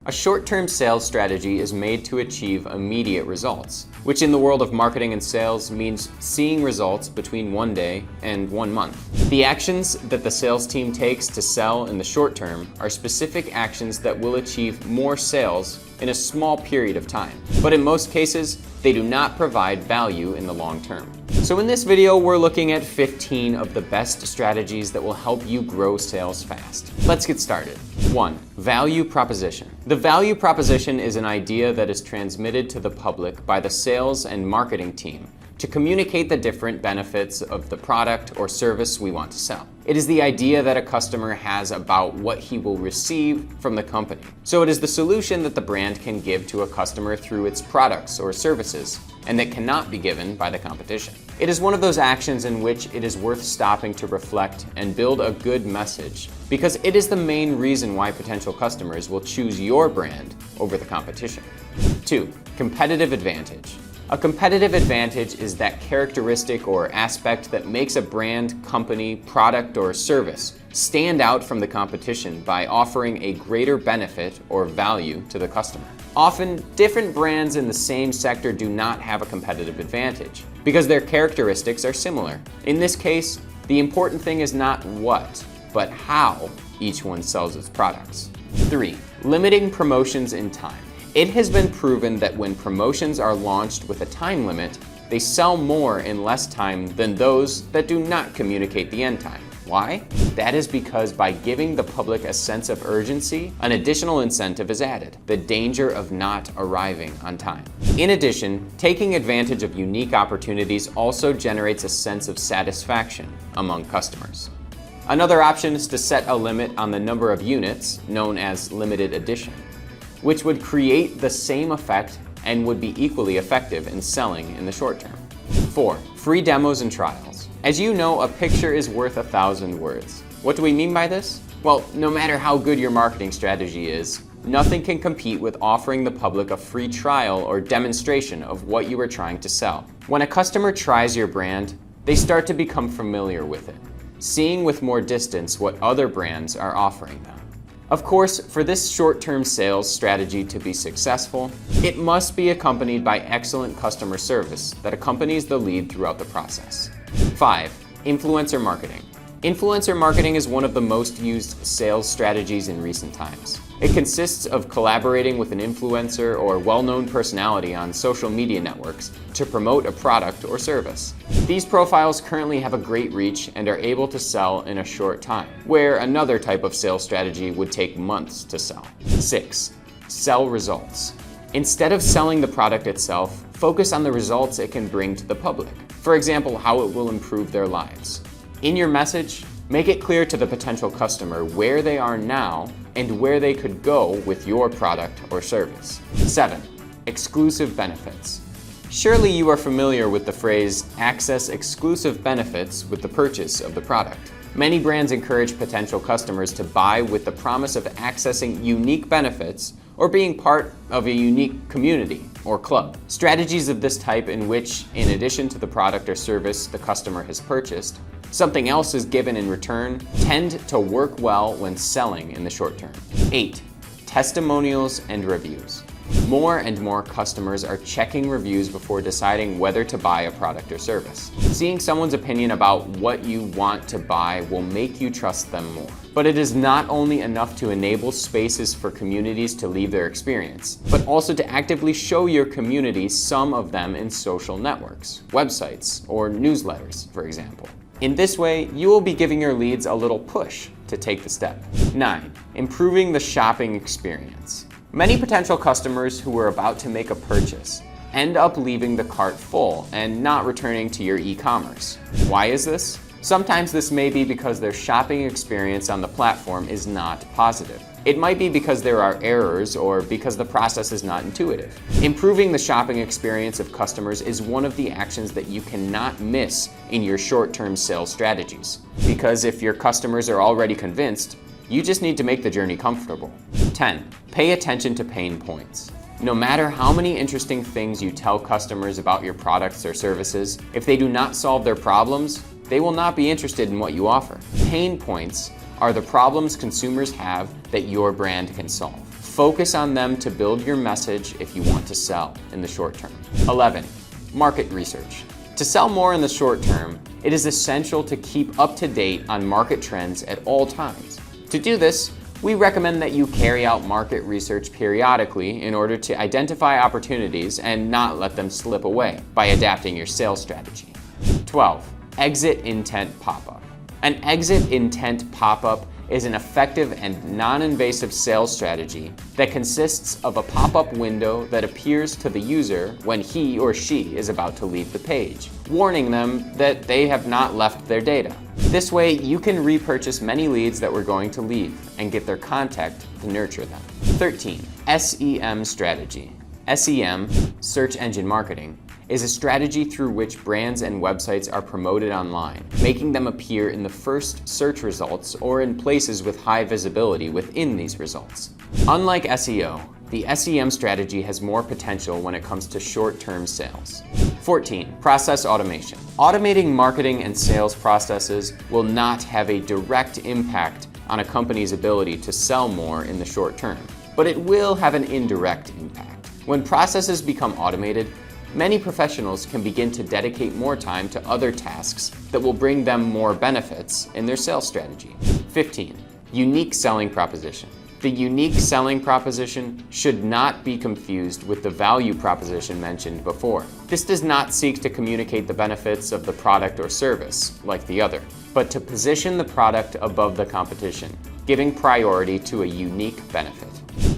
A short-term sales strategy is made to achieve immediate results, which in the world of marketing and sales means seeing results between 1 day and 1 month. The actions that the sales team takes to sell in the short term are specific actions that will achieve more sales in a small period of time. But in most cases, they do not provide value in the long term. So in this video, we're looking at 15 of the best strategies that will help you grow sales fast. Let's get started. 1. Value proposition. The value proposition is an idea that is transmitted to the public by the sales and marketing team to communicate the different benefits of the product or service we want to sell. It is the idea that a customer has about what he will receive from the company. So it is the solution that the brand can give to a customer through its products or services, and that cannot be given by the competition. It is one of those actions in which it is worth stopping to reflect and build a good message, because it is the main reason why potential customers will choose your brand over the competition. 2. Competitive advantage. A competitive advantage is that characteristic or aspect that makes a brand, company, product, or service stand out from the competition by offering a greater benefit or value to the customer. Often, different brands in the same sector do not have a competitive advantage because their characteristics are similar. In this case, the important thing is not what, but how each one sells its products. 3. Limiting promotions in time. It has been proven that when promotions are launched with a time limit, they sell more in less time than those that do not communicate the end time. Why? That is because by giving the public a sense of urgency, an additional incentive is added: the danger of not arriving on time. In addition, taking advantage of unique opportunities also generates a sense of satisfaction among customers. Another option is to set a limit on the number of units, known as limited edition, which would create the same effect and would be equally effective in selling in the short term. 4. Free demos and trials. As you know, a picture is worth 1,000 words. What do we mean by this? Well, no matter how good your marketing strategy is, nothing can compete with offering the public a free trial or demonstration of what you are trying to sell. When a customer tries your brand, they start to become familiar with it, seeing with more distance what other brands are offering them. Of course, for this short-term sales strategy to be successful, it must be accompanied by excellent customer service that accompanies the lead throughout the process. 5. Influencer marketing. Influencer marketing is one of the most used sales strategies in recent times. It consists of collaborating with an influencer or well-known personality on social media networks to promote a product or service. These profiles currently have a great reach and are able to sell in a short time, where another type of sales strategy would take months to sell. 6. Sell results. Instead of selling the product itself, focus on the results it can bring to the public. For example, how it will improve their lives. In your message, make it clear to the potential customer where they are now and where they could go with your product or service. 7. Exclusive benefits. Surely you are familiar with the phrase, access exclusive benefits with the purchase of the product. Many brands encourage potential customers to buy with the promise of accessing unique benefits or being part of a unique community or club. Strategies of this type, in which, in addition to the product or service the customer has purchased, something else is given in return, tend to work well when selling in the short term. 8. Testimonials and reviews. More and more customers are checking reviews before deciding whether to buy a product or service. Seeing someone's opinion about what you want to buy will make you trust them more. But it is not only enough to enable spaces for communities to leave their experience, but also to actively show your community some of them in social networks, websites, or newsletters, for example. In this way, you will be giving your leads a little push to take the step. 9. Improving the shopping experience. Many potential customers who are about to make a purchase end up leaving the cart full and not returning to your e-commerce. Why is this? Sometimes this may be because their shopping experience on the platform is not positive. It might be because there are errors or because the process is not intuitive. Improving the shopping experience of customers is one of the actions that you cannot miss in your short-term sales strategies. Because if your customers are already convinced, you just need to make the journey comfortable. 10. Pay attention to pain points. No matter how many interesting things you tell customers about your products or services, if they do not solve their problems, they will not be interested in what you offer. Pain points are the problems consumers have that your brand can solve. Focus on them to build your message if you want to sell in the short term. 11. Market research. To sell more in the short term, it is essential to keep up to date on market trends at all times. To do this, we recommend that you carry out market research periodically in order to identify opportunities and not let them slip away by adapting your sales strategy. 12. Exit intent pop-up. An exit intent pop-up is an effective and non-invasive sales strategy that consists of a pop-up window that appears to the user when he or she is about to leave the page, warning them that they have not left their data. This way, you can repurchase many leads that were going to leave and get their contact to nurture them. 13. SEM strategy. SEM, search engine marketing, is a strategy through which brands and websites are promoted online, making them appear in the first search results or in places with high visibility within these results. Unlike SEO, the SEM strategy has more potential when it comes to short-term sales. 14. Process automation. Automating marketing and sales processes will not have a direct impact on a company's ability to sell more in the short term, but it will have an indirect impact. When processes become automated, many professionals can begin to dedicate more time to other tasks that will bring them more benefits in their sales strategy. 15. Unique selling proposition. The unique selling proposition should not be confused with the value proposition mentioned before. This does not seek to communicate the benefits of the product or service, like the other, but to position the product above the competition, giving priority to a unique benefit.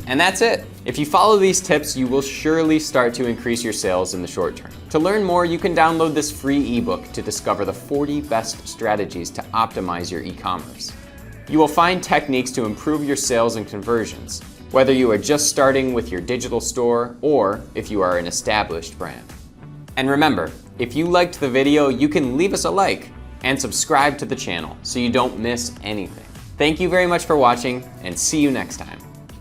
And that's it. If you follow these tips, you will surely start to increase your sales in the short term. To learn more, you can download this free ebook to discover the 40 best strategies to optimize your e-commerce. You will find techniques to improve your sales and conversions, whether you are just starting with your digital store or if you are an established brand. And remember, if you liked the video, you can leave us a like and subscribe to the channel so you don't miss anything. Thank you very much for watching, and see you next time.